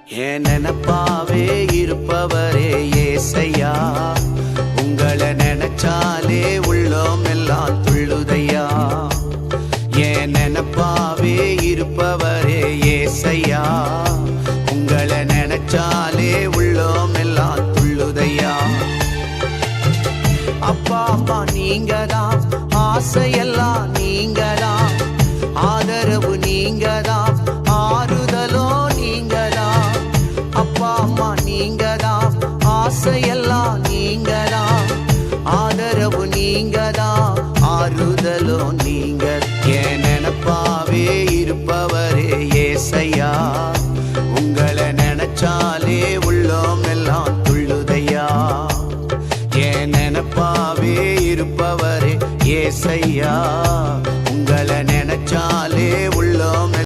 என் நினப்பாவே இருப்பவரே ஏசையா, உங்களை நினைச்சாலே உள்ளோம் எல்லாம் துள்ளுதையா. என் நினப்பாவே இருப்பவரே ஏசையா, உங்களை நினைச்சாலே உள்ளோம் எல்லாம் துள்ளுதையா. அப்பா அம்மா நீங்கதான், ஆசையெல்லாம் நீங்கதான், ஆதரவு நீங்கதான், ஆறுதலோ நீங்கதான். அப்பா அம்மா நீங்கதான், ஆசையெல்லாம் நீங்கதான், ஆதரவு நீங்கதான், ஆறுதலோ நீங்க. என் நினப்பாவே இருப்பவரே ஏசையா, உங்களை நினைச்சாலே உள்ளோம் எல்லாம் துள்ளுதையா. என் நினப்பாவே இருப்பவரே ஏசையா.